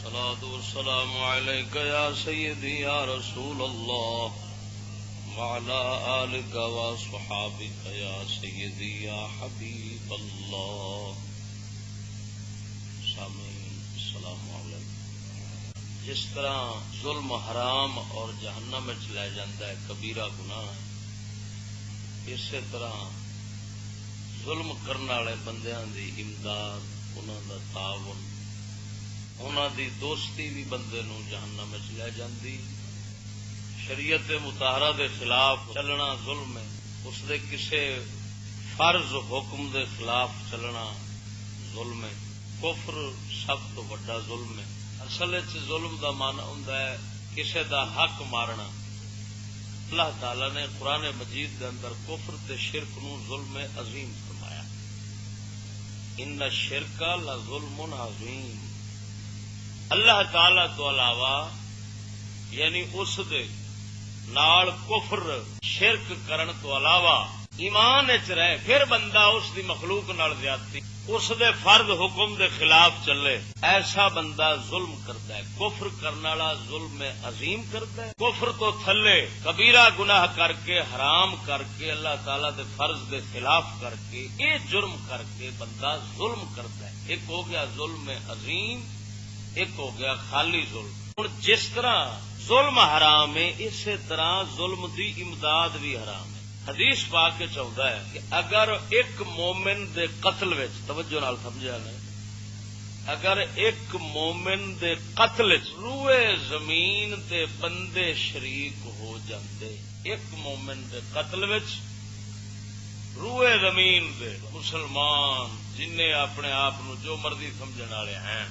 الصلاة والسلام عليك يا سيدي يا رسول الله وعلى آلك وصحابك يا سيدي يا حبيب الله. سامعین السلام علیکم. جس طرح ظلم حرام اور جہنم میں لے جاتا ہے کبیرہ گناہ، اسی طرح ظلم کرنے والے بندیاں دی امداد، انہاں دا تعاون، انہاں دی دوستی بھی بندے نو جہنم وچ لے جاندی. شریعت مطہرہ دے خلاف چلنا ظلم ہے، اس دے کسے فرض حکم دے خلاف چلنا ظلم ہے. کفر سب تو بڑا ظلم ہے. اصل وچ ظلم دا معنی ہوندا ہے کسے دا حق مارنا. اللہ تعالی نے قرآن مجید دے اندر کفر تے شرک نو ظلم عظیم فرمایا. ان الشرک لظلم عظیم. اللہ تعالی تو علاوہ یعنی اس دے نال کفر شرک کرن تو علاوہ ایمان وچ رہ پھر بندہ اس دی مخلوق نال زیادتی، اس دے فرض حکم دے خلاف چلے، ایسا بندہ ظلم کرتا ہے. کفر کرنے والا ظلم عظیم کرتا ہے. کفر تو تھلے کبیرہ گناہ کر کے، حرام کر کے، اللہ تعالی دے فرض دے خلاف کر کے، یہ جرم کر کے بندہ ظلم کرتا ہے. ایک ہو گیا ظلم عظیم، ایک ہو گیا خالی ظلم. ہن جس طرح ظلم حرام ہے اسی طرح ظلم دی امداد بھی حرام ہے. حدیث پاک چاہتا ہے کہ اگر ایک مومن دے قتل وچ توجہ نال سمجھا نا، اگر ایک مومن دے قتل وچ روئے زمین دے بندے شریک ہو جاندے، ایک مومن دے قتل وچ روئے زمین دے مسلمان جنہیں اپنے آپ نو جو مرضی سمجھن والے ہیں،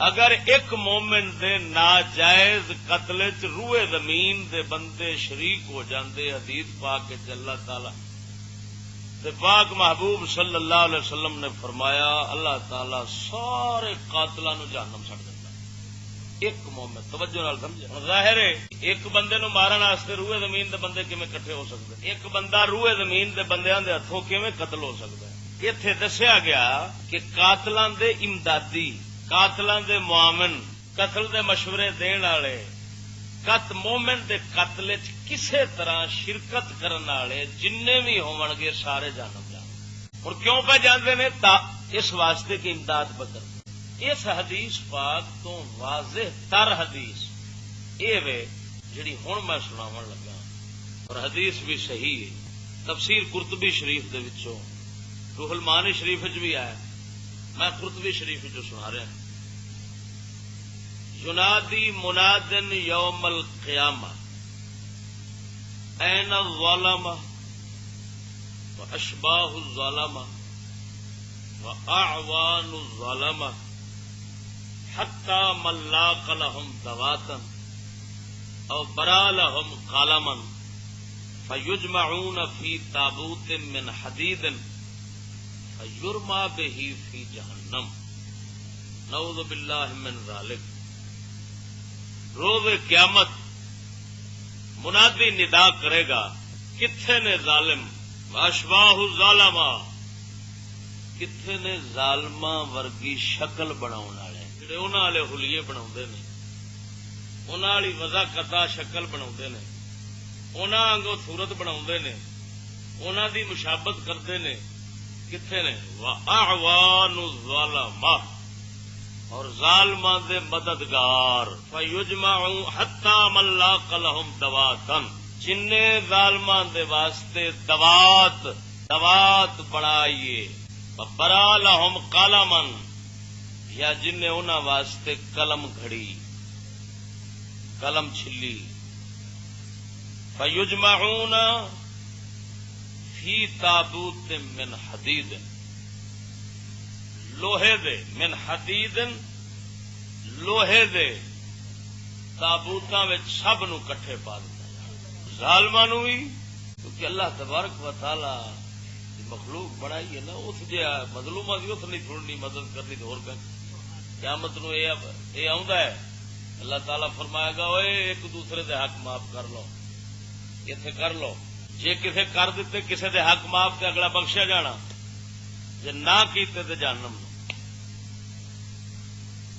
اگر ایک مومن دے ناجائز قتل چ روئے زمین دے بندے شریک ہو جاندے، حدیث پاک چ اللہ تعالی تے پاک محبوب صلی اللہ علیہ وسلم نے فرمایا اللہ تعالی سارے قاتلاں نو جہنم سٹ دیندا. ایک مومن توجہ نال سمجھے. ظاہر ہے ایک بندے نو مارن واسطے روئے زمین دے بندے کیویں کٹھے ہو سکدے؟ ایک بندہ روئے زمین دے بندیاں دے ہتھوں کیویں قتل ہو سکدا ہے؟ ایتھے دسیا گیا کہ قاتلاں دے امدادی، قاتلاں دے معاون، قتل دے مشورے دین والے، مومن دے قتل وچ کسے طرح شرکت کرن والے جننے بھی ہون گے سارے جہنم جان. اور کیوں پہ جاندے نے؟ اس واسطے کی امداد بکر. اس حدیث پاک تو واضح تر حدیث اے وے جڑی ہن میں سناون لگا، اور حدیث بھی صحیح ہے. تفسیر قرطبی شریف دے وچوں، روح المعانی شریف وچ بھی آیا، میں قرطبی شریف جو سنا رہا ہوں. ینادی منادن یوم القیامہ این الظلمہ واشباہ الظلمہ واعوان الظلمہ حتی من لاق لهم دواتا او برا لهم قلما فیجمعون فی تابوت من حدید فیرما به فی جہنم نعوذ باللہ من ذالک. روز قیامت منادی ندا کرے گا کتھے نے ظالم، اشباہ الظالمہ، کتھے نے ظالماں ورگی شکل بناون والے جڑے انہاں والے حلیے بناوندے نے، انہاں والی وضاقتا شکل بناوندے نے، انہاں وانگو صورت بناوندے نے، انہاں دی مشابہت کردے نے. کتنے نے؟ وَأَعْوَانُ الظَّلَمَةِ، اور ظالماں دے مددگار. فَيُجْمَعُ حَتَّى مَن لَّاقَ لَهُمْ دَوَاتًا، جننے ظالماں دے واسطے دوات بنائیے. وَبَرَا لَهُمْ قَلَمًا، یا جننے انہاں واسطے قلم گھڑی، قلم چھلی. فَيُجْمَعُونَ فی تابوت من حدید، لوہے دے، من حدید لوہے دے تابوتاں وچ سب نو کٹھے پا دتا. ظالماں نو بھی، کیونکہ اللہ تبارک و تعالی مخلوق بنائی ہے نا، اس جے مظلوماں دی اس نہیں چھوڑنی، مدد کرنی تو اور کہ قیامت نو اے آوندا ہے. اللہ تعالی فرمائے گا اوے ایک دوسرے دے حق معاف کر لو، ایتھے کر لو. جے کسے کر دیتے کسے دے حق معاف تے اگلا بخشیا جانا، جے نہ کیتے تے جہنم.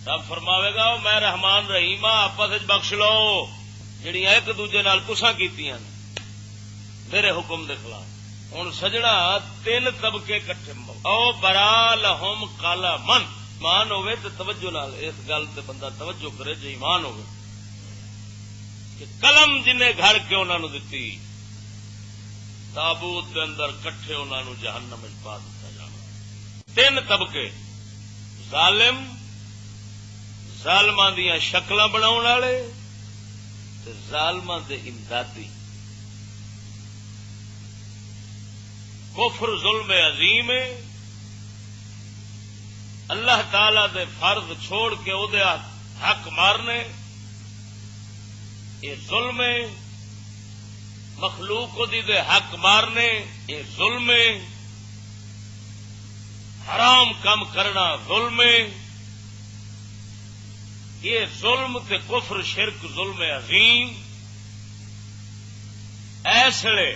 رب فرماوے گا میں رحمان رحیم آپس بخش لو جڑیاں ایک دوجے نال تساں کیتیاں میرے حکم دے خلاف۔ ہن سجنا تین طبقے کٹھے او برا لہم کالا من ایمان ہوئے تو توجہ نال اس گل تے بندہ توجہ کرے جے ایمان ہوئے کہ قلم جنہیں گھڑ کے انہوں نے دتی تابوت دے اندر کٹھے انہوں نے جہنم وچ پا دتا جانا۔ تین طبقے ظالم ظالماں دیاں شکلاں بناون والے تے ظالماں دے امدادی۔ کفر ظلم عظیم ہے، اللہ تعالی دے فرض چھوڑ کے او دے حق مارنے یہ ظلم ہے، مخلوق دی دے حق مارنے یہ ظلم ہے، حرام کام کرنا ظلم ہے، یہ ظلم تے کفر شرک ظلم عظیم۔ ایسے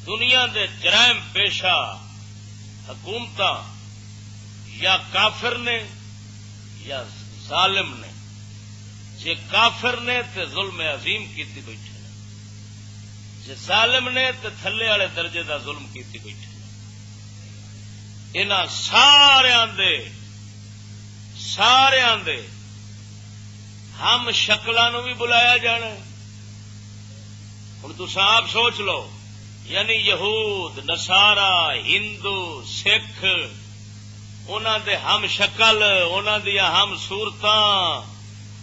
دنیا دے جرائم پیشہ حکومتاں یا کافر نے یا ظالم نے، جے کافر نے تے ظلم عظیم کیتی بیٹھے نے، جے ظالم نے تے تھلے والے درجے دا ظلم کیتی بیٹھے نے۔ انہاں ساریاں دے ہم شکلاں نو بھی بلایا جانا ہے۔ ہن تساں آپ سوچ لو، یعنی یہود نصارا ہندو سکھ انہاں دے ہم شکل انہاں دیاں ہم صورتاں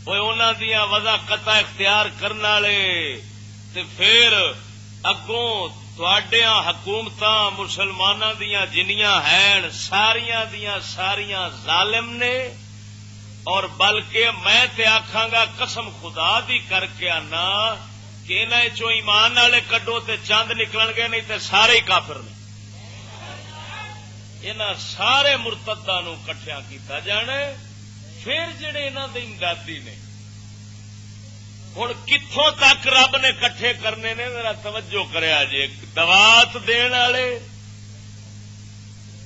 انہاں دیاں وضاحتاں اختیار کرن والے تے پھر اگوں تواڈیاں حکومتاں مسلماناں دیاں جنیاں ہیں ساریاں دیاں ساریاں ظالم نے، اور بلکہ میں تے آکھاں گا قسم خدا دی کر کے آنا کہ انہاں چوں ایمان والے کڈو تے چند نکلن گے، نہیں تے سارے ہی کافر نے۔ انہاں سارے مرتداں نو کٹھیاں کیتا جانا، پھر جڑے انہاں دے امدادی نے ہن کتھوں تک رب نے کٹھے کرنے نے ذرا توجہ کریا جے۔ دوات دین والے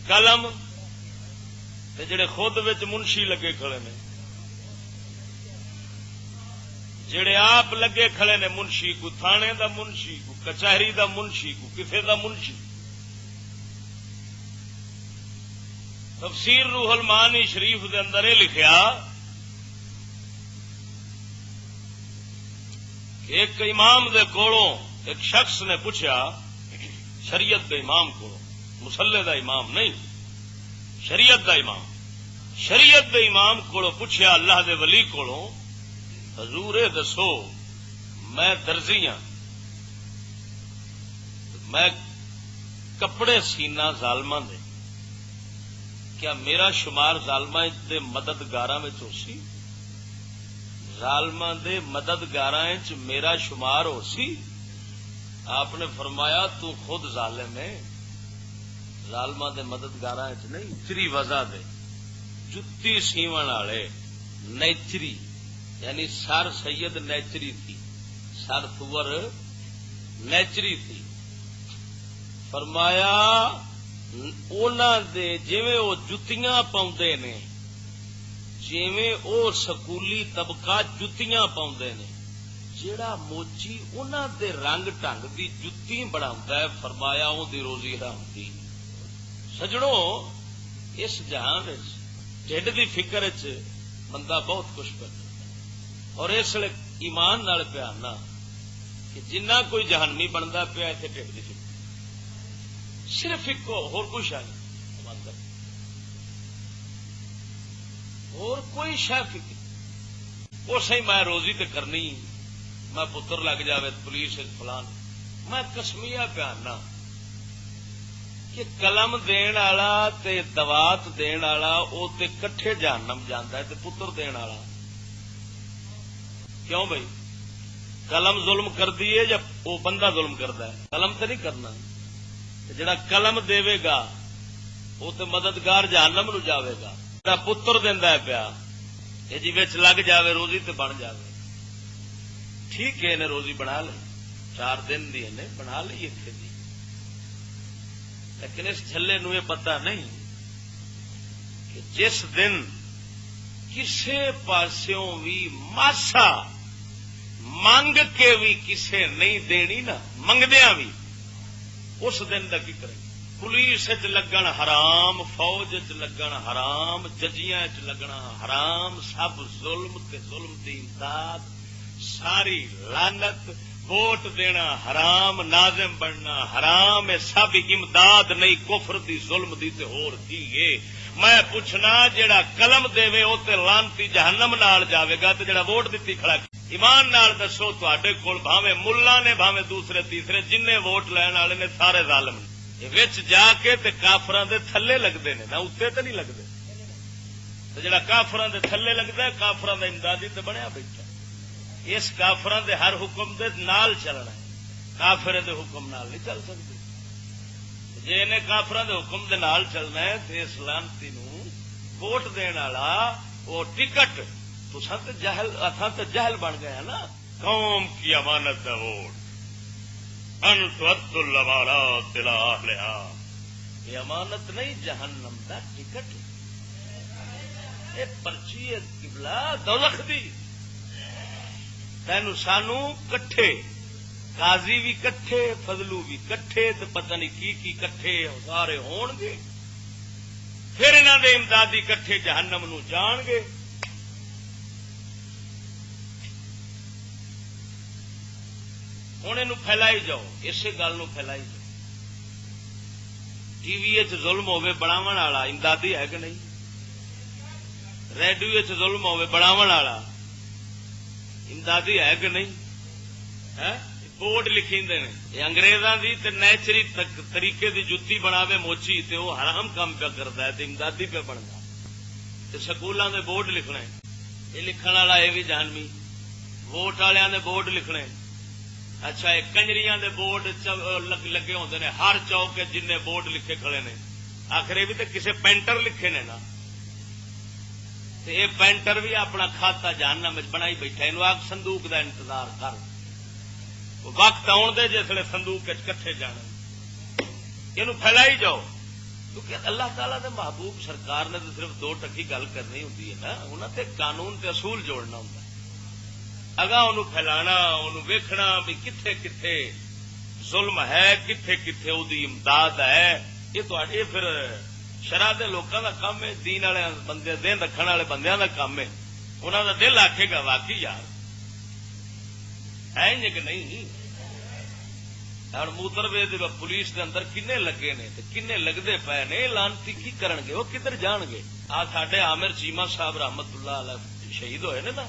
قلم تے جڑے خود وچ منشی لگے کھڑے نے، جڑے آپ لگے کھڑے نے منشی، کو تھانے دا منشی، کو کچہری دا منشی، کو کسے دا منشی۔ تفسیر روح المعانی شریف دے اندر یہ لکھیا کہ ایک امام دے کولوں ایک شخص نے پوچھا، شریعت دے امام کو، مسلے دا امام نہیں، شریعت دا امام، شریعت دے امام کو پوچھا، اللہ دے ولی کو، حضور دسو میں درزی ہاں، میں کپڑے سینا ظالماں دے، کیا میرا شمار ظالماں دے مددگاراں وچ ہو سی؟ ظالماں دے مددگاراں وچ میرا شمار ہو سی؟ آپ نے فرمایا تو خود ظالم ہے، ظالماں دے مددگاراں وچ نہیں۔ تیری وجہ دے جتی سیون والے نیچری، یعنی سر سید نیچری تھی، سر تور نیچری تھی۔ فرمایا اونا دے جویں او جتیاں پاؤندے نے، جویں او سکولی طبقہ جتیاں پاؤندے نے، جیڑا موچی اونا دے رنگ ٹنگ دی جتی بناوندا ہے، فرمایا اون دی روزی حرام دی۔ سجڑوں اس جہان وچ ڈھڈ دی فکر وچ بندہ بہت کچھ کردا، اور اس لیے ایمان نال پیانا کہ جنہ کوئی جہنمی بنتا پیا اتنے ٹھیک نہیں، صرف ایک ہور کوئی شاید اور کوئی شہ فکر وہ سی میں روزی تے کرنی، میں پتر لگ جاوے پولیس فلان، میں قسمیہ پیانا کہ قلم دین والا تے دوات دین والا او تے کٹھے جہنم جاندا ہے تے پتر دین والا کیوں بھائی؟ قلم ظلم کر دیے یا وہ بندہ ظلم کرتا ہے؟ قلم تو نہیں کرنا، جڑا قلم دے گا وہ تو مددگار جہنم نو جاوے گا، جڑا پتر دیندا ہے پیا یہ جی وچ لگ جاوے روزی تے بن جاوے، ٹھیک ہے انہیں روزی بنا لی، 4 دن دی انہیں بنا لی اتنے دی، لیکن اس جھلے نو یہ پتہ نہیں کہ جس دن کسے پاسوں بھی ماسا منگ کے بھی کسے نہیں دینی نا، منگدیا بھی اس دن کا کی کرے؟ پولیس چ لگن حرام، فوج چ لگن حرام، ججیاں چ لگنا حرام، سب ظلم تے ظلم دی امداد، ساری لعنت، ووٹ دینا حرام، ناظم بننا حرام، سب امداد نہیں کفر دی ظلم دی تے ہور کی ہے۔ میں پوچھنا جیڑا قلم دے وہ تے لانتی جہنم نال جاوے گا تے جیڑا ووٹ دتی کھڑا ایمان نال دسو تواڈے کول بھاویں ملا نے بھاویں دوسرے تیسرے جن ووٹ لین والے نے سارے ظالم نے، وچ جا کے تے کافراں دے تھلے لگدے نے، نہ اوتے تے نہیں لگدے۔ تے جیڑا کافراں دے تھلے لگدا ہے کافراں دا امدادی تے بنیا بیٹھا، اس کافراں دے ہر حکم دے نال چلنا ہے، کافر دے حکم نال نہیں چل سکتے۔ جے انہیں کافراں دے حکم دے نال چلنا ہے تے اس لعنتی نو ووٹ دین والا وہ ٹکٹ تساں تے جہل، اتھاں تے جہل بن گئے ہیں نا۔ قوم کی امانت ہے ووٹ، ان تؤدوا الامانات الی اہلھا، یہ امانت نہیں جہنم دا ٹکٹ، یہ پرچی ہے قبلہ دوزخ دی۔ تینو سانو کٹھے، قاضی بھی کٹھے، فضلو بھی کٹھے، تو پتہ نہیں کی کٹھے سارے ہون گے، پھر انہاں دے امدادی کٹھے جہنم نو جان گے۔ ہوں یہ پھیلائی جاؤ، اسی گل نو پھیلائی جاؤ۔ ٹی وی ظلم ہوے بناون والا امدادی ہے کہ نہیں؟ ریڈیو ظلم ہوے بناون والا امدادی ہے کہ نہیں؟ بورڈ لکھیندے نے یہ انگریزاں دی تے نیچری طریقے دی جتی بناوے موچی تے وہ حرام کام پہ کردا ہے تے امدادی پہ بندا تے سکولاں دے بورڈ لکھنے، یہ لکھن والا یہ بھی جہنمی، ووٹ والیاں دے بورڈ لکھنے۔ اچھا یہ کنجریاں دے بورڈ لگے ہوندے نے ہر چوک کے، جن بورڈ لکھے کھڑے نے، آخر یہ بھی تے کسے پینٹر لکھے نے نا، تے یہ پینٹر بھی اپنا کھاتا جہنم وچ بنائی بیٹھا، اینو آکھ صندوق دا انتظار کر، وقت آن دے جسے صندوق کٹھے جانے، یہ پھیلائی جاؤ۔ کیونکہ اللہ تعالیٰ دے محبوب سرکار نے تو صرف دو ٹکی گل کرنی ہوتی ہے نا، انہوں نے قانون تے اصول جوڑنا ہوتا ہے، اگاں انہوں پھیلانا، انہوں ویکھنا بھی کتھے کتھے ظلم ہے، کتھے کتھے او دی امداد ہے۔ یہ پھر شرع دے لوکاں دا کام ہے، دین والے بندے، دین رکھن والے بندیاں دا کام ہے، انہاں دا دل آکھے گا واقعی یار ہے کہ نہیں۔ اور موتر وے پولیس دے اندر کنے لگے نے تے کنے لگتے پے نے، لانتی کی کرن گے، وہ کدھر جان گے؟ آ ساڈے عامر چیمہ صاحب رحمت اللہ علیہ شہید ہوئے نے نا،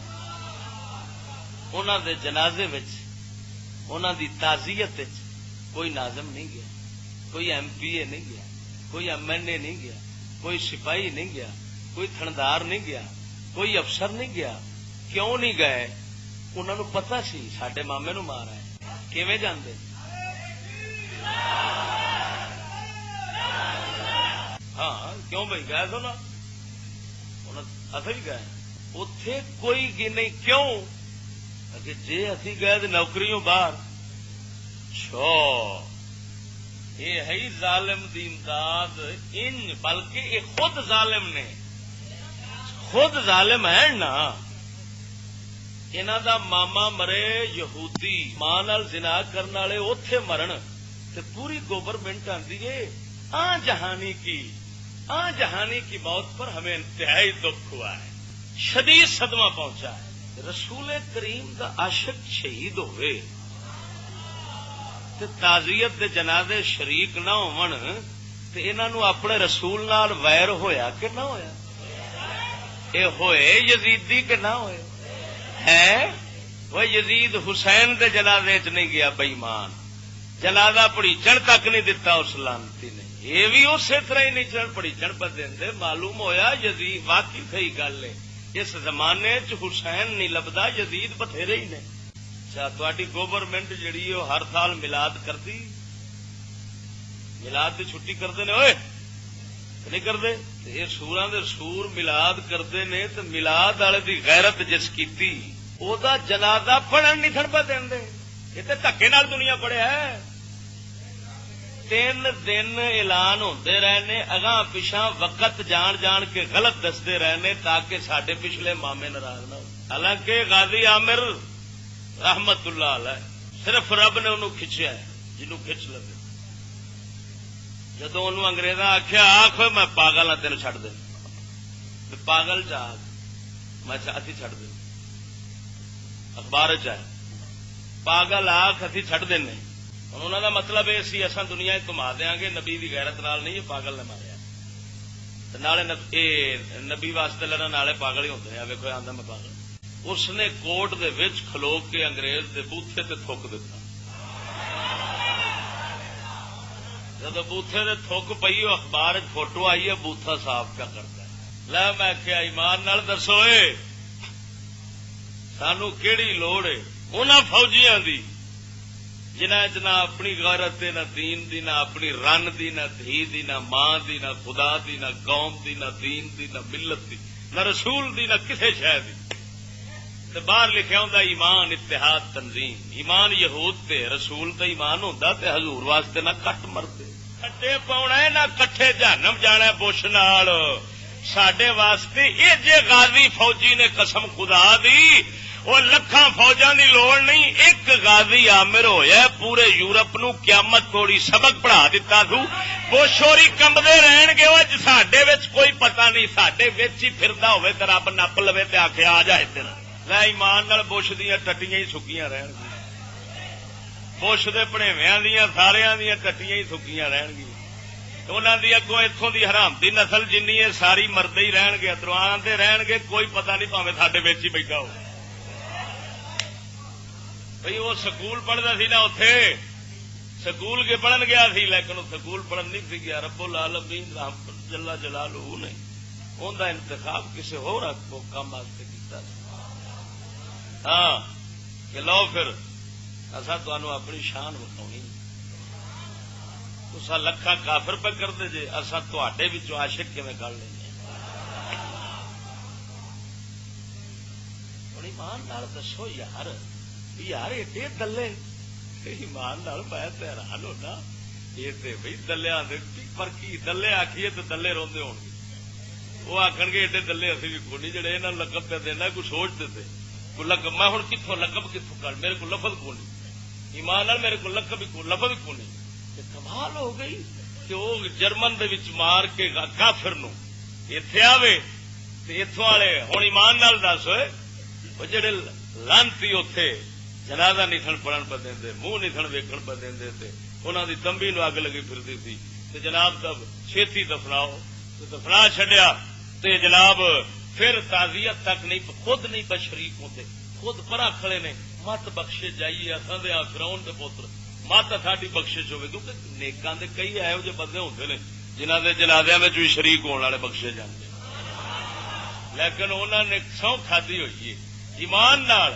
انہاں دے جنازے وچ، انہاں دی تعزیت وچ کوئی ناظم نہیں گیا، کوئی ایم پی اے نہیں گیا، کوئی ایم این اے نہیں گیا، کوئی سپاہی نہیں گیا، کوئی تھندار نہیں گیا، کوئی افسر نہیں گیا۔ کیوں نہیں گئے؟ انہوں نے پتا سی سڈے مامے نو مار ہے، کیویں جاندے؟ ہاں کیوں بھائی گئے تو نا، اصل گئے اتے کوئی نہیں، کیوں کہ جے اسی گئے تو نوکریوں باہر چھو، یہ ہے ظالم دی امداد ان، بلکہ یہ خود ظالم نے، خود ظالم ہے نا۔ انہاں دا ماما مرے یہودی، ماں نال زنا کرنے والے اوتھے مرن تے پوری گورنمنٹ آندی ہے آ جہانی کی موت پر ہمیں انتہائی دکھ ہوا ہے، شدید صدمہ پہنچا ہے۔ رسول کریم دا عاشق شہید ہوئے تے تعزیت دے جنازے شریک نہ ہون تے انہاں نو اپنے رسول نال ویر ہویا کہ نہ ہویا؟ اے ہوئے یزیدی کہ نہ ہوئے؟ ہے وہ یزید حسین دے جنازے چ نہیں گیا بے ایمان، جنازہ پڑیچن تک نہیں دتا اس لانتی نے، یہ بھی اسی طرح ہی نہیں چڑھ پڑیچن پہ دے۔ معلوم ہویا یزید واقعی صحیح گل ہے، اس زمانے چ حسین نہیں لبدا، یزید بتھیرے ہی نے۔ اچھا تہاڈی گورنمنٹ جڑی ہے ہر سال میلاد کرتی، میلاد کی چھٹی کرتے ہیں، اوئے نہیں کرتے؟ یہ سوراں دے سور میلاد کرتے ہیں، تو میلاد والے دی غیرت جس کیتی او دا جنازہ پڑھن نہیں تھن پہ دے، یہ تو دھکے نال دنیا پڑھیا ہے۔ 3 دن اعلان ہوتے رہنے اگاں پچھاں وقت جان جان کے غلط دستے رہنے تاکہ سڈے پچھلے مامے ناراض نہ ہو. حالانکہ غازی عامر رحمت اللہ علیہ صرف رب نے انہوں کھچیا ہے جنوں کھچ لگے. جدو انہوں انگریزاں آخیا آخ میں پاگل ہاں تین چڈ دیں پاگل چاہ میں اتھی چڈ دیں اخبار چاہے پاگل آخ اتھی چڈ دیں. انہوں کا مطلب یہ سی اصا دنیا گھما دیا گے نبی کی غیرت نال نہیں یہ پاگل نے ماریا نالے نبی واسطے لڑن والے پاگل ہی ہوتے ہیں. ویکو آدھا میں پاگل اس نے کوٹ دے وچ کھلو کے انگریز دے بوتھے تے تھوک دیتا. جب بوتھے تے تھوک پئی اخبار فوٹو آئی ہے بوتھا صاف کیا کرتا ہے. لے میں کیا ایمان نال دسو سانو کیڑی لوڑ ہے انہاں فوجیاں دی جنہیں نہ اپنی غیرت نہ دین دی نہ اپنی رن دی نہ دھی دی نہ ماں دی نہ خدا دی نہ قوم دی نہ دین دی نہ ملت دی نہ رسول دی نہ کسے شے دی. تے باہر لکھیا ہوندا ایمان اتحاد تنظیم. ایمان یہود تے رسول تے ایمان ہوندا تے حضور واسطے نہ کٹ مردے کٹے پاونا ہے نہ کٹھے جہنم جانا بش نال. ساڈے واسطے یہ جے غازی فوجی نے قسم خدا دی وہ لکھاں فوجاں دی لوڑ نہیں. ایک غازی عامر ہویا پورے یورپ نو قیامت توڑی سبق پڑھا دیتا تھو. بوشوری کمبدے رہن گے وہ ساڈے وچ کوئی پتہ نہیں ساڈے وچ ہی پھردا ہوے تے رب نپ لوے تے آکھے آ جا ادھر. میں ایمان نال بش دیاں ٹٹیاں ہی سکیاں رہن گی بش دے پڑھیویاں دیاں ساریاں دیاں ٹٹیاں ہی سکیاں رہن گی. انہاں دی اگوں اتھوں دی حرام دی نسل جنی ہے ساری مردے ہی رہن گے ادروان دے رہن گے کوئی پتہ نہیں پاویں ساڈے وچ ہی بیٹھا ہو. بھئی وہ سکول پڑھتا سی نا اتے سکول کے پڑھن گیا سی لیکن وہ سکول پڑھن نہیں سی گیا. رب العالمین جل جلالہ نے ان کا انتخاب کسی ہو کام واسطے کیتا. ہاں کہ لو پھر اصا تمہیں اپنی شان بتاؤنی تسا لکھا کافر پہ کر دے جے اصا تے عاشق کیویں کر لیں. بڑی مان نال دسو یار یار ایڈے دلے ایمان نال میں حیران ہونا. یہ بھائی دلیا پر کی دلے آخیے تو دلے روندے ہون گے. وہ آخن گے ایڈے دلے اسی بھی کونی جڑے انہوں لقب پہ دینا کوئی سوچ دے کوئی لقب میں ہوں کتوں لقب کتوں کر میرے کو لفظ کونی ایمان نال میرے کو لقب لفظ کونی. کمال ہو گئی کہ وہ جرمن دے وچ مار کے کافر نو ایتھے آوے تے ایتھوں والے ہوں ایمان نال دس ہوئے وہ جڑے لانتی اوتھے جنازہ نہیں سن پڑھن پہ دیں منہ نہیں سن ویکھن پہ دیں انہوں دی تمبی نو اگ لگی پھرتی تھی تے جناب تب چھیتی دفناؤ تو دفنا چڈیا تے جناب پھر تعزیت تک نہیں خود نہیں پر شریک ہوتے خود پرا کھڑے نے مت بخشے جائیے اصل دے فراؤن دے پوتر مت ساری بخشش ہوئے کیونکہ نیکاں دے کئی ایہو جے بندے ہوندے نے جنہاں دے جنازیاں وچ بھی شریک ہونے والے بخشے جاندے لیکن انہوں نے سو کھادی ہوئی ہے ایمان نال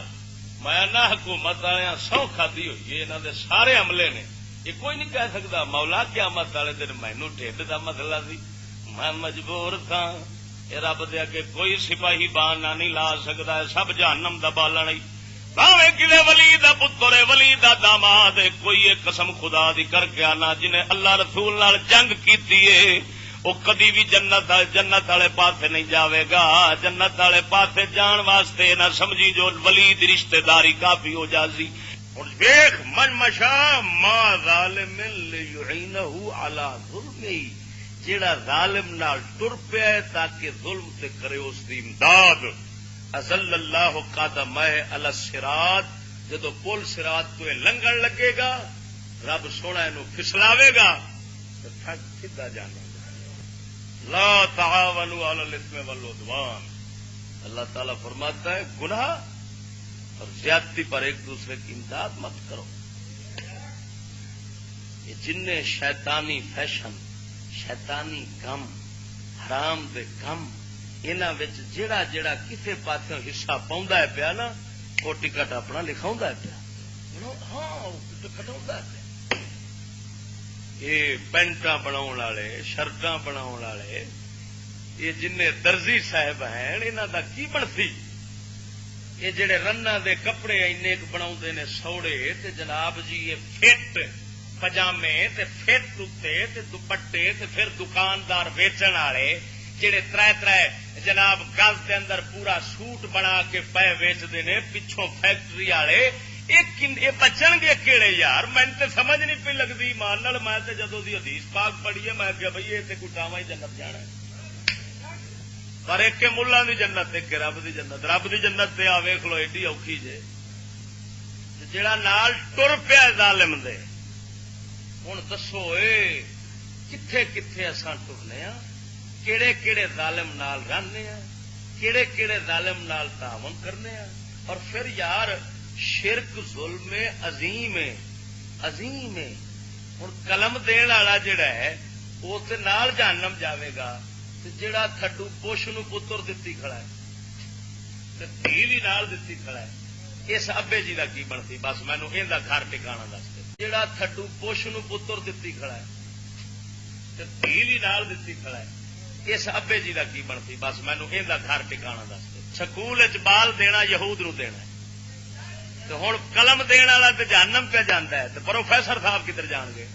میں نہ حکومت والے سو کھادی ہوئی ہے انہوں دے سارے عملے نے. یہ کوئی نہیں کہہ سکتا مولا قیامت والے دن مینو ٹھڈ کا مسئلہ سی میں مجبور تھا یہ رب دے اگے کوئی سپاہی بان نہیں لا سکتا ہے سب جہنم دا بالن ہی بھاویں کدے ولی دا پتر ولی دا داماد کوئی ایک قسم خدا دی کر کے آنا جنہیں اللہ رسول نال جنگ کیتی ہے وہ کدی بھی جنت والے پاسے نہیں جاوے گا. جنت والے پاسے جان واسطے نہ سمجھی جو ولی دی رشتہ داری کافی ہو جاسی. ویخ من مشا ما ظالم لیعینہ علی ظلمہ جیڑا ظالم نال ٹر پیا تاکہ ظلم تے کرے اس دی امداد. ازل اللہ قدمہ علی الصراط جدو پل صراط تو لنگن لگے گا رب سونا انہوں پھسلاوے گا تو تھک سیدھا جانا. لا تعاونوا علی الاثم والعدوان اللہ تعالیٰ فرماتا ہے گناہ اور زیادتی پر ایک دوسرے کی امداد مت کرو. یہ جن شیطانی فیشن شیطانی کم حرام دے کم انہاں وچ جڑا جڑا کسے پاسوں حصہ پاوندا ہے پیا نا وہ ٹکٹ اپنا لکھاوندا ہے پیا. ہاں ٹکٹ ہوندا ہے یہ پینٹاں بناؤن والے شرٹاں بناؤن والے یہ جن درزی صاحب ہیں انہاں دا کی بنتی. یہ جڑے رنا دے کپڑے اینے بنا نے سوڑے تے جناب جی یہ فٹ پجامے تے فٹ اتنے تے دوپٹے تے پھر دکاندار ویچن والے جڑے ترے جناب گز دے اندر پورا سوٹ بنا کے پے ویچتے ہیں پچھوں فیکٹری والے یہ بچن گے کہڑے یار مین تے سمجھ نہیں پی لگتی مان نال میں تے جدوں دی حدیث پاک پڑھی ہے میں کہ بھئی یہ تے کوئی ٹاواں ہی جنت جانا ہے پر ایک ملہ دی جنت ایک رب دی جنت رب دی جنت تے آ ویکھ لو ایڈی اوکھی جے جڑا نال ٹر پیا ظالم دے ہن دسو اے کتھے کتھے اساں ٹرنے ہاں کیڑے کیڑے ظالم نال رہنے ہیں کیڑے کیڑے ظالم نال تعاون کرنے ہیں اور پھر یار شرک ظلم عظیم ہے عظیم ہے ہن قلم دین والا جڑا ہے وہ تے نال جہنم جاوے گا تے جڑا تھڈو پوش نو پتر دتی کھڑا ہے تے دھی بھی نال دتی کھڑا ہے اس ابے جی دا کی بنتی بس مینوں ایندا گھر ٹھکانا دس دے جڑا تھڈو پوش نو پتر دتی کھڑا ہے تے دھی بھی نال دتی کھڑا ہے اس ابے جی دا کی بنتی بس مینوں ایندا گھر ٹھکانا دس دے سکول وچ بال دینا یہود نو دینا تو ہوں قلم دین والا تو جہنم پہ جانا ہے تو پروفیسر صاحب کدھر جان گے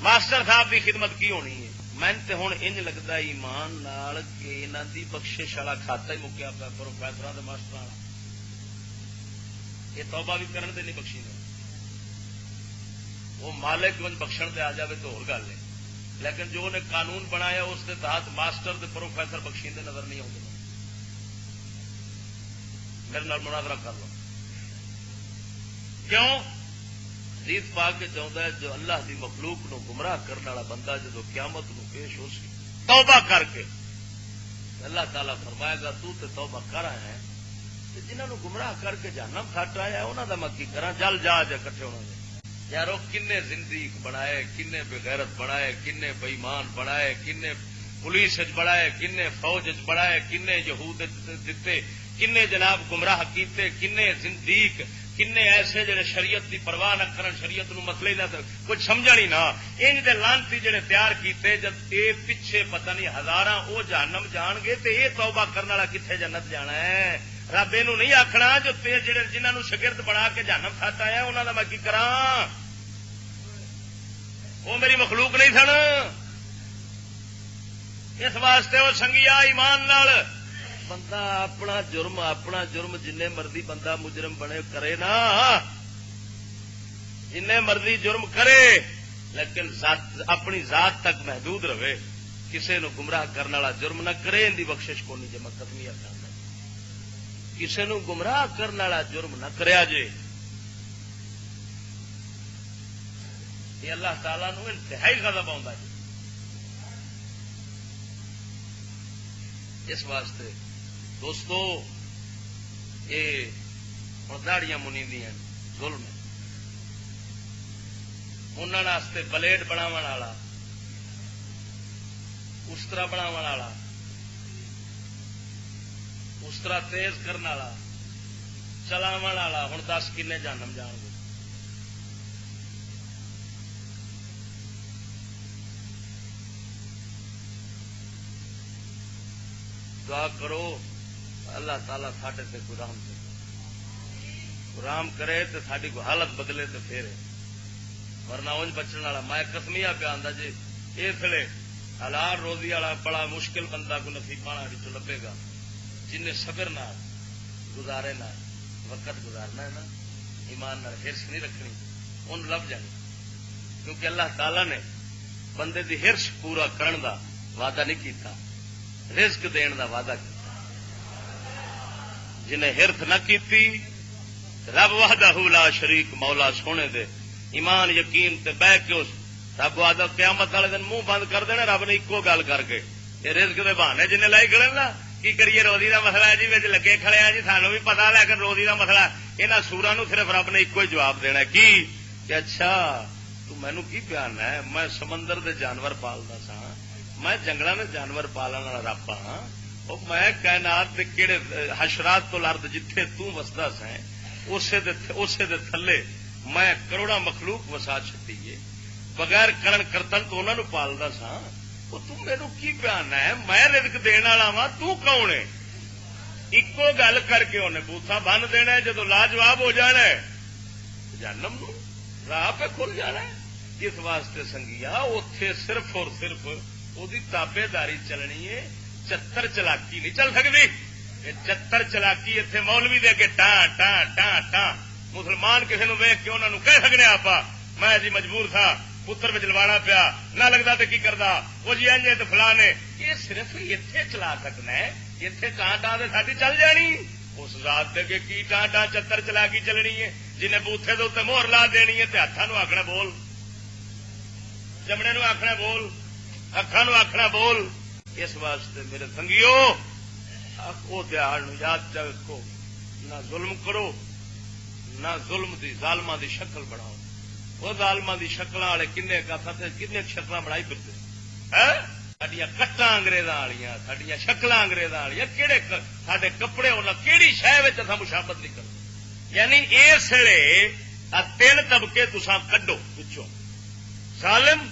ماسٹر صاحب کی خدمت کی ہونی ہے میں ہوں انج لگتا ایمان نال کہ انہاں دی بخشش والا کھاتا ہی مکیا پیا پروفیسر دے ماسٹر والا یہ توبہ بھی کرن دے نہیں بخشی نے وہ مالک بخشن دے آ جائے تو اور گل ہے لیکن جو انہیں قانون بنایا اس کے تحت ماسٹر دے پروفیسر بخشیندے نظر نہیں آتے میرے نال مناظرہ کر لو کیوں حدیث پاک کے چاہتا ہے جو اللہ دی مخلوق نو گمراہ کرنے والا بندہ جدو قیامت نو پیش ہو سی توبہ کر کے اللہ تعالیٰ فرمائے گا تو تے توبہ کر آیا ہے جنہوں نے گمراہ کر کے جہنم کھٹ آیا انہوں دا میں کی کرا جل جا کٹھے ہونا دے یارو کنے زندگی بنائے کنے بغیرت بنائے کنے بےمان بنائے کنے پولیس بنائے کنے فوج بنائے کنے یہود دیتے کنے جناب گمراہ کیتے کنے زندیق کنے ایسے جڑے شریعت دی پرواہ نہ کرن شریعت نو مسئلے نہ کچھ سمجھنی نہ انج دے لانتی جڑے تیار کیتے جب اے پیچھے پتہ نہیں ہزاراں او جہنم جان گے تے اے توبہ کرن والا کتھے جنت جانا ہے رب اینو نہیں آکھنا جو تے جڑے جنہاں نو شاگرد بنا کے جہنم کھاتا ہے انہاں دا میں کی کراں او میری مخلوق نہیں سن اس واسطے او سنگیا ایمان نال بندہ اپنا جرم جن مرضی بندہ مجرم بنے کرے نا جن مرضی جرم کرے لیکن اپنی ذات تک محدود رہے کسے نو گمراہ کرنے والا جرم نہ کرے ان دی بخشش کو نہیں جے مقدمیہ کرنا کسے نو گمراہ کرنے والا جرم نہ کریا جے یہ اللہ تعالیٰ نو انتہائی غضب آندا ہے اس واسطے دوستو یہ ہوں داڑیاں منی ظلم ہے انہوں بلیڈ بناو والا استرا بناو والا استرا تیز کرنے والا چلاو والا ہوں 10 کنے جہنم جان گے دعا کرو اللہ تعالیٰ ساڈے تے کوئی رحم کرے تو ساری کوئی حالت بدلے تو پھر ورنہ انج بچن والا میں قسمیا پہ آندا جی اس لیے حلال روزی والا بڑا مشکل بندہ کو نصیباں وچ لبے گا جن صبر نال گزارے نہ وقت گزارنا ہے نا ایمان نال ہرس نہیں رکھنی ان لب جانی کیونکہ اللہ تعالیٰ نے بندے دی ہرس پورا کرن دا وعدہ نہیں کیتا رزق دین دا وعدہ کیتا جنہیں ہرت نہ کیتی رب وحدہ لا شریک مولا سونے دے ایمان یقین تے بہ کے اس رب وعدہ قیامت والے دن منہ بند کر دینا رب نے ایکو گل کر کے یہ رزق دے بہانے جنہیں لائی کھڑے نا کی کریے روزی دا مسئلہ ہے جی وچ لگے کھڑے ہیں جی سانو بھی پتا لیکن روزی دا مسئلہ انہاں سوراں نو صرف رب نے ایکو ہی جواب دینا کی کہ اچھا تو مینوں کی بیان ہے میں سمندر دے جانور پالدا سا میں جنگلاں دے جانور پالن والا رب ہاں میں کائنات دے کیڑے حشرات تو لرد جتھے تو وسدا سیں اسے دے تھلے میں کروڑا مخلوق وسا چھٹی بغیر کرن کرتن تو انہاں نو پالدا سا وہ تم میرے کی بیان ہے میں رزق دین والا وا تو کون ہے ایکو گل کر کے انہیں بوتھا بن دینا ہے جدو لاجواب ہو جانا ہے جہنم نو راہ پہ کھل جانا ہے اس واسطے سنگیا اتے صرف اور صرف وہی تابے داری چلنی ہے، چتر چلاکی نہیں چل سکتی۔ چتر چلاکی اتنے مولوی دے کے ٹان ٹان ٹان ٹان مسلمان کسی نو ویخ کے انہوں کہہ سکنے آپ میں جی مجبور تھا پتر میں چلوانا پیا نہ لگتا تو کی کردا وہ جی اینجے تو فلانے، یہ صرف اتنے چلا سکنا ہے، اتنے ٹان ٹان ساری چل جانی۔ اس ذات دے کے کی ٹان ٹان چتر چلا کی چلنی ہے جنہیں بوتھے دے اتنے مہر لا دینی ہے تے ہاتھاں نو آکھنا بول، جمنے نو آکھنا بول، اکھاں نو آکھنا بول۔ اس واسطے میرے سنگیو وہ دیہڑ یاد رکھو، نہ ظلم کرو نہ ظلم دی ظالماں دی شکل بناؤ۔ وہ ظالماں دی شکل والے کنے کنے شکل بنائی پھرتے سڈیا کٹاں انگریزاں والیاں، سڈیا شکل انگریزاں والیاں، کہڑے سڈے کپڑے ہونا کہڑی شہ اصا مشابت نہیں کرتے۔ یعنی اس لیے تین طبقے تساں کڈو پچھو، ظالم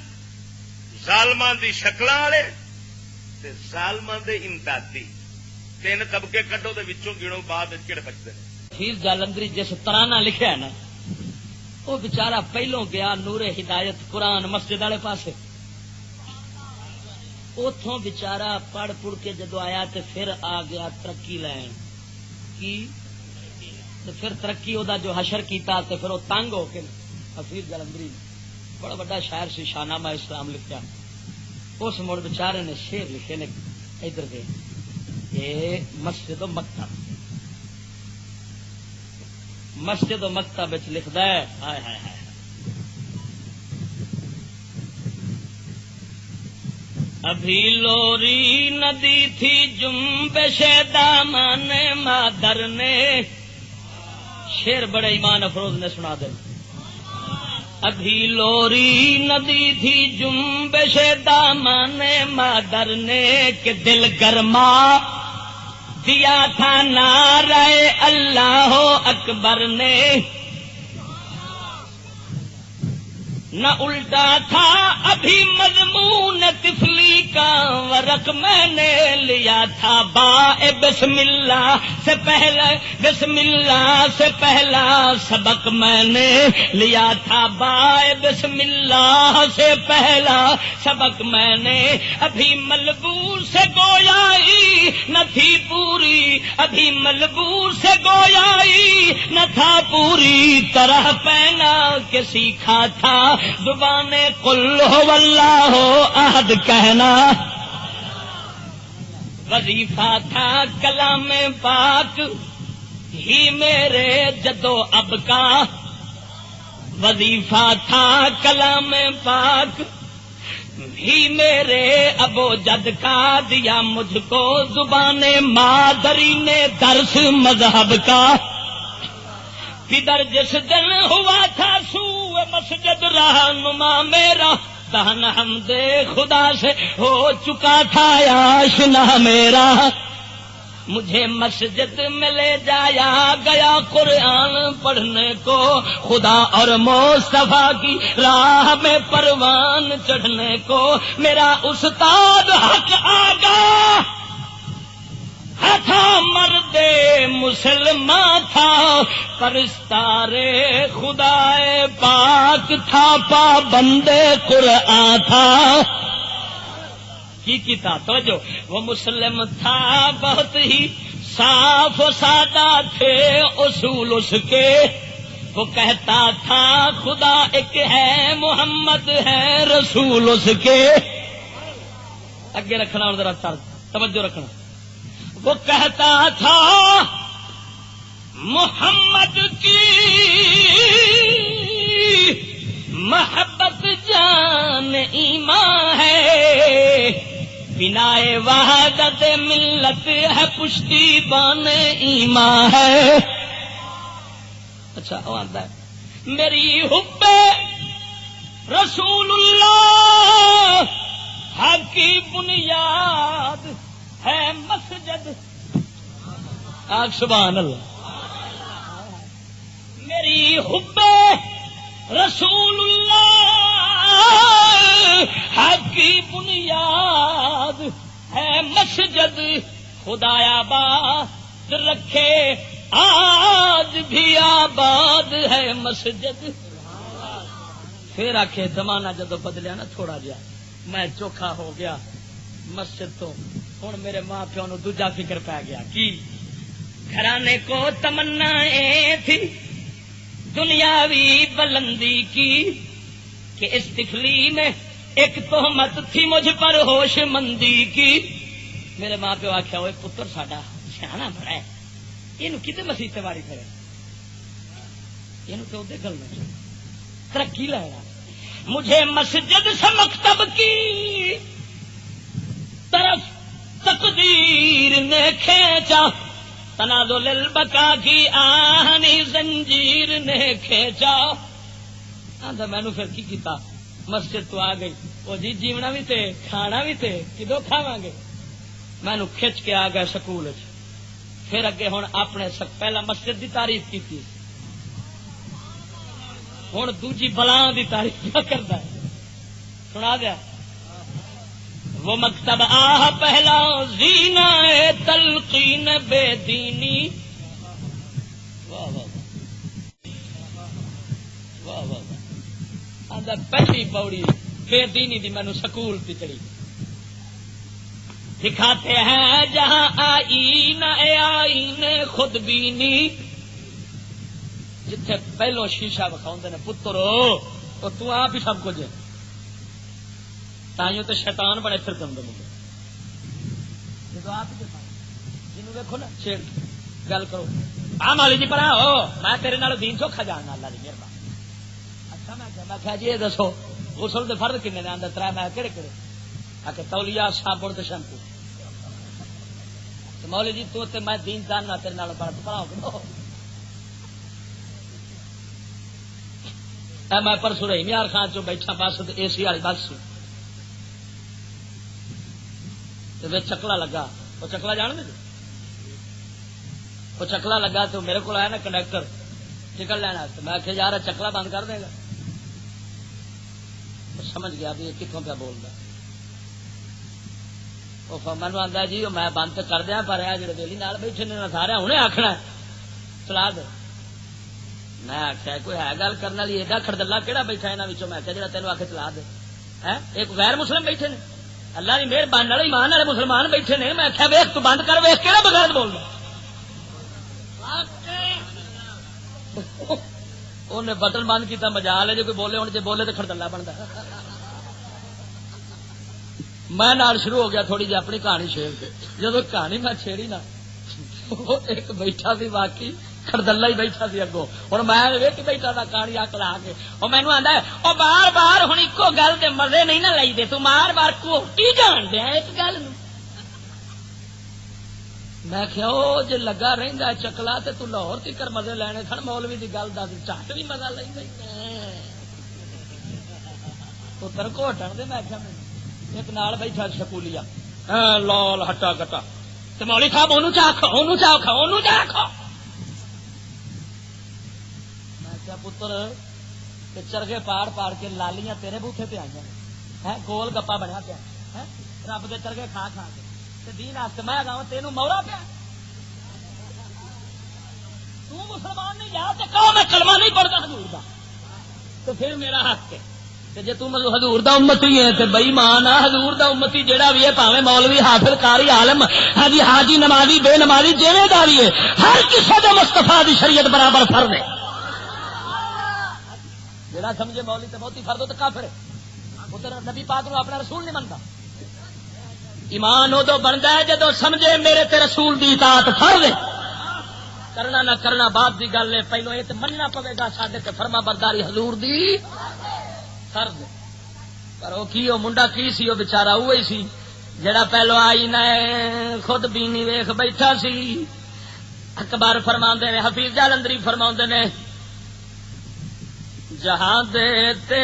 ظالماں دی شکل والے تے ظالماں دے امدادی، تین طبقے کڈو دے وچوں گنو بعد کہڑے بچتے ہیں۔ حفیظ جالندری جس ترانہ لکھا ہے نا وہ بچارا پہلوں گیا نور ہدایت قرآن مسجد والے پاسے، اتوں بچارا پڑھ پڑھ کے جدو آیا تے پھر آ گیا ترقی لین کی، پھر ترقی دا جو حشر کیتا تے پھر وہ تنگ ہو کے حفیظ جالندری بڑا بڑا شاعر سی شاہنامہ اسلام لکھا، اس مڑ بچارے نے شعر لکھے نے ادھر دے یہ مسجد و مکتب، مسجد و مکتب لکھدا ہے ہائے ہائے ہائے ابھی لوری ندی تھی جنبش دامن مادر نے، شعر بڑے ایمان افروز نے سنا دے۔ ابھی لوری ندی تھی جنبش دامن مادر نے کہ دل گرما دیا تھا نعرہ اللہ اکبر نے، نہ الٹا تھا ابھی مضمون طفلی کا ورق میں نے لیا تھا با بسم اللہ سے پہلا، بسم اللہ سے پہلا سبق میں نے لیا تھا با بسم اللہ سے پہلا سبق میں نے، ابھی ملبور سے گویائی نہ تھی پوری، ابھی ملبور سے گویائی نہ تھا پوری طرح پہنا کہ سیکھا تھا زبان قل هو اللہ احد کہنا، وظیفہ تھا کلام پاک ہی میرے جدو اب کا، وظیفہ تھا کلام پاک ہی میرے ابو جد کا، دیا مجھ کو زبان مادری نے درس مذہب کا، کدھر جس دن ہوا تھا سوء مسجد رہنما میرا، دہن حمد خدا سے ہو چکا تھا آشنا میرا، مجھے مسجد میں لے جایا گیا قرآن پڑھنے کو، خدا اور مصطفیٰ کی راہ میں پروان چڑھنے کو، میرا استاد حق آگا تھا مرد مسلمان تھا، پرستار خدا پاک تھا، پابند قرآن تھا، کی تھا تو جو وہ مسلم تھا بہت ہی صاف و سادہ تھے اصول اس کے، وہ کہتا تھا خدا ایک ہے محمد ہے رسول اس کے، اگے رکھنا اور ذرا توجہ رکھنا، وہ کہتا تھا محمد کی محبت جان ایمان ہے، بنا وحدت ملت ہے پشتی بان ایمان ہے۔ اچھا وہ آتا ہے میری حب رسول اللہ حق کی بنیاد ہے مسجد، سبحان اللہ، میری حب رسول اللہ حق کی بنیاد ہے مسجد، خدایا باد رکھے آج بھی آباد ہے مسجد، پھر آخے زمانہ جدو بدلیا نا تھوڑا جہا میں چوکھا ہو گیا مسجد تو ہوں میرے ماں پیو نو دوجا فکر پی گیا کی گھرانے کو تمنا تھی دنیاوی بلندی کی کہ اس طفلی میں ایک تہمت تھی مجھ پر ہوش مندی کی. میرے ماں پیو آخیا وہ پتر ساڈا سیاح بڑا ہے یہ کتنے مسیح واری کرے یہ تو گل ترقی لینا. مجھے مسجد سے مکتب کی طرف تقدیر نے کھینچا تنازل البقا کی آہنی زنجیر نے کھینچا. مینو پھر کی کیتا مسجد تو آ گئی وہ جی جیونا بھی تے کھانا بھی تے کدو کھاواں گے مینو کھچ کے آ گئے سکول پھر اگے ہوں اپنے پہلا مسجد دی تعریف کی ہوں دوجی بلاں دی تعریف کرتا ہے. سنا دیا وہ مکتب آہ پہلا زینہ تلقین بے دینی. واہ واہ واہ واہ پہلی پوڑی بے دینی دی مینو سکول پہ چڑی. دکھاتے ہیں جہاں آئین آئین خود بینی جتھے پہلو شیشہ بکھاؤں نے پترو تو آپ ہی سب کچھ تائیوں تو شیطان بڑے پھر دم دم جب آپ ہی جنوں دیکھو نا چھیڑ گل کرو آم والی جی پڑھا ہو میں تیرے نال دین چوکھا جاننا اللہ کی مہربانی. اچھا میں کہا جی یہ دسو غسل دے فرض کنے نے آندا ترا میں کہڑے کہڑے آ کے تولیہ صابن تے شیمپو تے مولوی جی تو تے میں دین جاننا تیرے نال پڑھاؤ میں پرسوں رہی میار خان چو بیٹھا بس اے سی والی بس چکلا لگا وہ چکلا جان دے وہ چکلا لگا تو میرے کو آیا نا کنڈکٹر ٹکٹ لینا میں آخیا یار چکلا بند کر دے گا سمجھ گیا بھی کتوں پہ بولتا وہ مینو آتا جی میں بند تو کر دیا پر جڑے ویلی نال بیٹھے نے سارے انہیں آخنا چلا دے. میں آخیا کوئی ہے گل کرنے والی ایڈا کھڑدلا کہڑا بیٹھا یہاں میں آخیا جا تینوں آ کے چلا دے ایک غیر مسلم بیٹھے نے اللہ کی مہربانی والے ایمان والے مسلمان بیٹھے نے. میں آخیا ویخ تو بند کر ویخ کہڑا بغیر بولنا انہیں بٹن بند کیا مجال ہے جی کوئی بولے ہوں جی بولے تو کھڑدلا بنتا. میں نال شروع ہو گیا تھوڑی جی اپنی کہانی چھیڑ کے جب کہانی میں چھیڑی نا ایک بیٹھا سی واقعی کھڑدلا ہی بیٹھا سی اگوں ہوں میں ویک بیٹھا تھا کہانی اک لا کے وہ مینو آتا ہے وہ بار بار ہوں ایکو گل کے مزے نہیں نہ لئی دے تو بار بار کوٹی جان دیا اس گل میں کیا وہ جی لگا رہتا چکلا تو تو لاہور تکر مزے لینے سن مولوی کی گل دس چٹ بھی مزہ لے پتر گھوٹن دے میں کیا ایک نال بیٹھا سکولیا لال ہٹا کٹا تو مولی صاحب انہوں چاہو انہوں چاہو انہوں چاہو میں کیا پتر چرگے پاڑ پاڑ کے لالیاں تیرے بوٹے پہ آئی ہیں گول گپا بنیا پیا رب کے چرگے کھا کھا کے دین آست میں گاؤں تینوں مورا پیا تو مسلمان نہیں جا کہو میں کلمہ نہیں پڑھتا حضور دا تو پھر میرا حق ہے جی تم حضور دا امتی ہے تو بئی مان حضور دا امتی جہاں بھی ہے پاوے مولوی حافظ قاری عالم حاجی حاجی نمازی بے نمازی جیویں دا بھی ہے ہر کسی دے مصطفیٰ دی شریعت برابر فرض ہے. جہاں سمجھے مولوی تے بہت ہی فرض ہو تو کافر ہے ادھر نبی پاک نو اپنا رسول نہیں منتا. ایمان ادو بنتا ہے جدو سمجھے میرے تے رسول دی اطاعت فرض ہے کرنا نہ کرنا بعد دی گل ہے پہلو یہ مننا پوے گا ساڈے تے فرما برداری حضور دی فرض پر وہ کی وہ منڈا کی سی وہ بچارا وہی سی جڑا پہلو آئی نہ خود بینی ویخ بیٹھا سی. اکبر فرماندے نے حفیظ جالندری فرماندے نے جہاں دیتے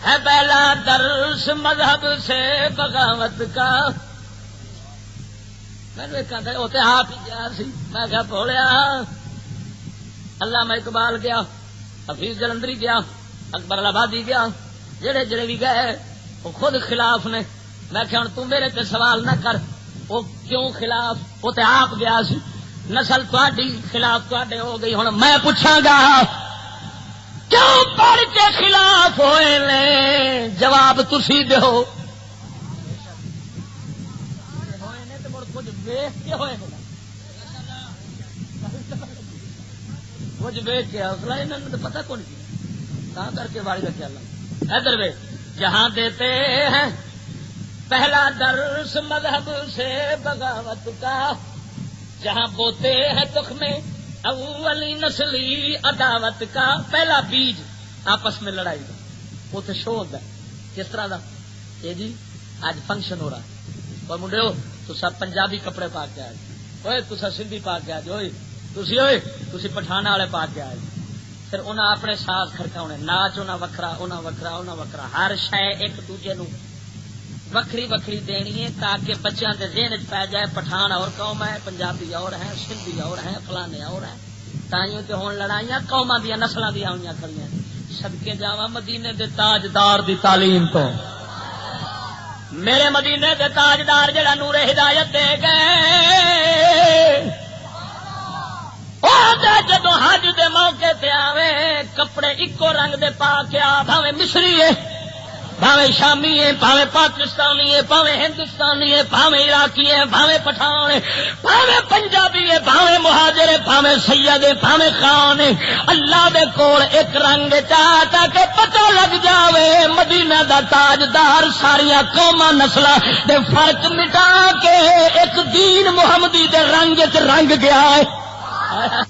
ہے پہلا درس مذہب سے بغاوت کا میں نے کہا وہ تو آپ ہی گیا سی میں کہا بولیا علامہ اقبال گیا حفیظ جلندری گیا اکبر آبادی گیا جڑے جڑے بھی گئے وہ خود خلاف نے. میں کہ ہوں تم میرے تے سوال نہ کر وہ کیوں خلاف وہ تے آپ گیا سی نسل تہاڈی خلاف تہاڈے ہو گئی. ہوں میں پوچھاں گا کہ کیوں پڑھ کے خلاف ہوئے نے جواب تسی دیو ہوئے نے تے مڑ کچھ ویکھ کے ہوئے نے کچھ ویکھ کے حوصلہ انہاں نوں تے پتہ کون کی تا کر کے واڑی رکھیا اللہ ادھر ویکھ جہاں دیتے ہیں پہلا درس مذہب سے بغاوت کا جہاں بوتے ہیں تخم اولی نسلی عداوت کا پہلا بیج آپس میں لڑائی کا وہ تو شو ہوتا ہے کس طرح کا یہ جی آج فنکشن ہو رہا ہے اور منڈے ہو تو سب پنجابی کپڑے پا کے آئے ہوئے تو سب سندھی پا کے آج ہوئے تھی پٹھانا والے پا کے آئے پھر انہیں اپنے ساز کھڑکا ناچ انہیں وکھرا ہر شے ایک دوجے نو وکری وکری دینی ہے تاکہ بچوں کے ذہن چ پی جائے پٹھان اور قوم ہے پنجابی اور ہیں سندھی اور ہیں فلانے اور ہیں تائیوں تے ہون لڑائیاں قوماں دیاں نسلاں دیاں ہوئیاں کھڑیاں صدقے جاواں مدینے دے تاجدار دی تعلیم تو میرے مدینے دے تاجدار جڑا نور ہدایت دے گئے جدو حج دے موقع تے آوے کپڑے اکو رنگ دے پا کے آ بھاویں مصری ہے بھاویں شامی ہے بھاویں پاکستانی ہے بھاویں ہندوستانی ہے بھاویں عراقی ہے بھاویں پٹھان ہے بھاویں پنجابی ہے بھاویں مہاجر ہے بھاویں سید ہے بھاویں خان ہے اللہ دے کول ایک رنگ چاہتا کہ پتہ لگ جاوے مدینہ دا تاجدار ساریاں قوماں نسلاں دے فرق مٹا کے ایک دین محمدی دے رنگ وچ رنگ گیا ہے